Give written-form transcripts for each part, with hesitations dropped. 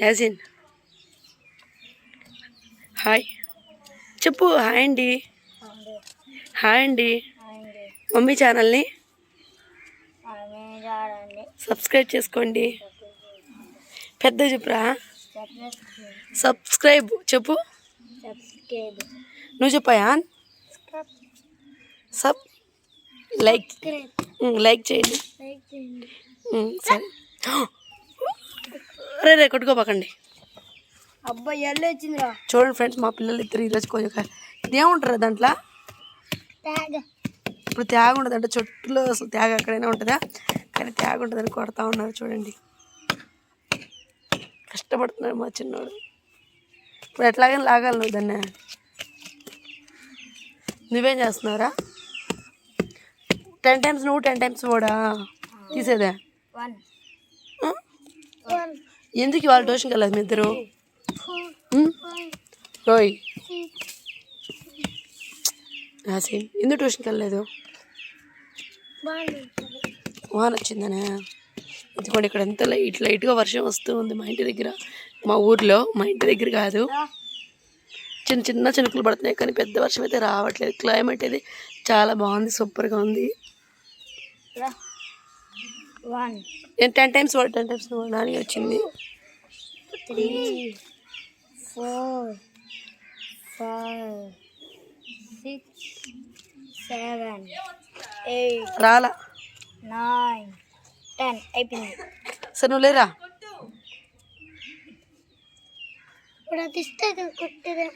Yasin hi చెప్పు. Hi అండి. Hi అండి. మమ్మీ ఛానల్ని సబ్స్క్రైబ్ చేసుకోండి. పెద్ద చెప్పురా. సబ్స్క్రైబ్ చెప్పు. నువ్వు చెప్పాయా? లైక్ చేయండి. సరే రే కొట్టుకోపాకండి. అబ్బాయి ఎల్లు వచ్చిందిరా. చూడండి ఫ్రెండ్స్, మా పిల్లలు ఇద్దరు ఈరోజు కొంచెం ఇదేముంటారా దాంట్లో. ఇప్పుడు త్యాగ ఉంటుంది అంటే చెట్టులో అసలు త్యాగ ఎక్కడైనా ఉంటుందా, కానీ త్యాగ ఉంటుందని కొడతా ఉన్నారు. చూడండి కష్టపడుతున్నాడు మా చిన్నోడు. ఇప్పుడు ఎట్లాగైనా లాగాలి నువ్వు దాన్ని. నువ్వేం చేస్తున్నావురా? 10 times నువ్వు 10 times కూడా తీసేదే. ఎందుకు ఇవాళ ట్యూషన్కి వెళ్ళదు మీ ఇద్దరు? రోయ్ యాసిన్ ఎందుకు ట్యూషన్కి వెళ్ళలేదు? వాన వచ్చిందనే. ఇదిగోండి ఇక్కడ ఎంత లైట్గా వర్షం వస్తూ ఉంది మా ఇంటి దగ్గర. మా ఊర్లో, మా ఇంటి దగ్గర కాదు. చిన్న చిన్న చినుకులు పడుతున్నాయి కానీ పెద్ద వర్షం అయితే రావట్లేదు. క్లైమేట్ అయితే చాలా బాగుంది, సూపర్గా ఉంది. నేను 10 times 10 times నాని వచ్చింది. 3 4 5 6 7 8 రాలా 9 10 అయిపోయింది. సరే నువ్వు లేరా.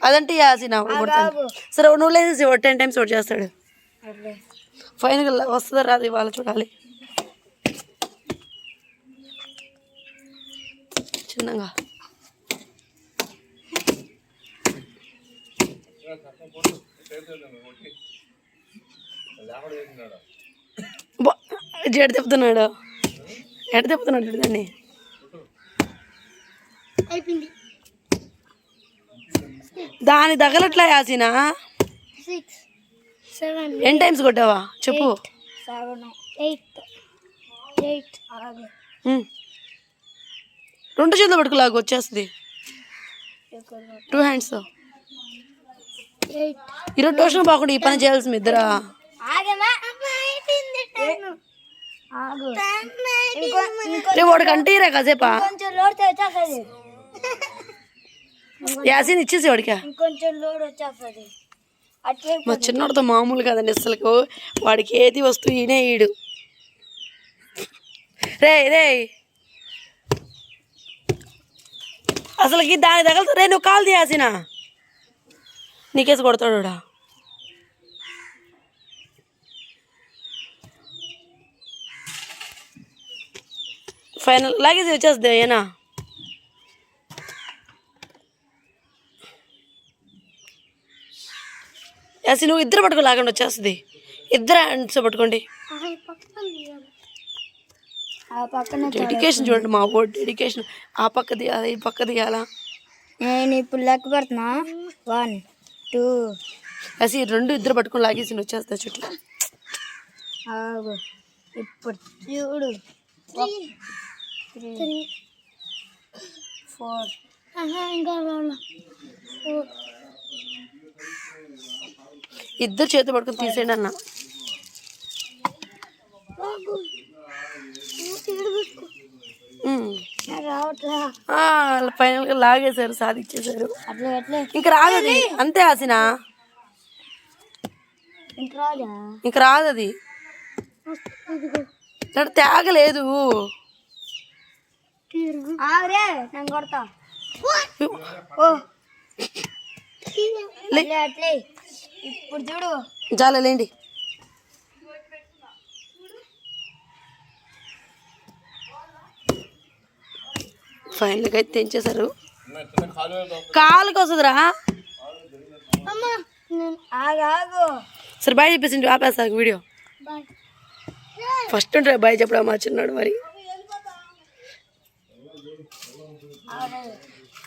అదంటే యాసినా సరే నువ్వు లేసేసి 10 times ఒకటి చేస్తాడు. ఫైనల్ వస్తుందా రాదు ఇవాళ చూడాలి. చిన్నగా ఎడ తిప్పుతున్నాడు దాన్ని. దాని తగలట్లా యాసినా. 10 times కొట్టావా చెప్పు. 7 8 2 చేతులు పట్టుకులాగా వచ్చేస్తుంది. 2 hands. ఈరోజు ట్యూషన్ బాగుండి ఈ పని చేయాల్సి మీ ఇద్దరా. వాడికి అంటీరా కాసేపా. యాసిన్ ఇచ్చేసి వాడికి. మా చిన్నోడితో మామూలు కదండి అసలు. వాడికి ఏది వస్తువు ఈయనే ఈడు. రే అసలుకి దాని తగలుతా. రే నువ్వు కాలు తీయాసినా నీకేసి కొడతాడు. ఫైనల్ లాగేసి వచ్చేస్తుంది ఏనా. యాసి నువ్వు ఇద్దరు పట్టుకో, లాగండి వచ్చేస్తుంది. ఇద్దరు హ్యాండ్స్ పట్టుకోండి. డెడికేషన్ చూడండి మా బోర్డు డెడికేషన్. ఆ పక్క దిగాలి, ఈ పక్క దిగాల. నేను ఇప్పుడు లెక్క పెడుతున్నా. 1 2 యాసి 2 ఇద్దరు పట్టుకొని లాగేసి వచ్చేస్తా చుట్టూ. ఇప్పుడు చూడు. 3 4 ఇద్దరు చేతి పట్టుకొని తీసేయండి అన్న. ఫైనల్ గా లాగేశారు, సాధించేశారు. ఇంకా రాదది అంతే ఆసినా. ఇంకా రాదది, తేగలేదు. ఇప్పుడు చూడు చాలండి. ఫైనల్గా అయితే తెంచేశారు. కాలుకి వస్తుందిరా. సరే బాయ్ చెప్పేసి ఆపేస్తా వీడియో. ఫస్ట్ ఉంటాడు బాయ్ చెప్పడా మా చిన్నాడు. మరి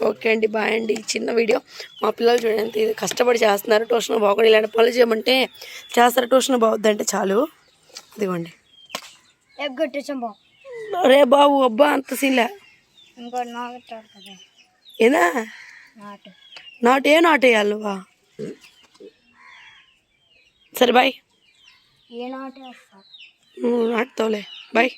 ఓకే అండి, బాయ్ అండి. చిన్న వీడియో. మా పిల్లలు చూడండి కష్టపడి చేస్తున్నారు. ట్యూషన్ బాగుంది. ఇలాంటి పనులు చేయమంటే చేస్తారు. ట్యూషన్ బాగుద్దంటే చాలు. ఇదిగోండి. రే బాబు అబ్బా అంత సీన్లే. ఇంకోటి నాటారు కదా ఏనా నాటు నాటు వేయాలివా? సరే బాయ్. ఏ నాటు వేస్తా నాటుతావులే, బాయ్.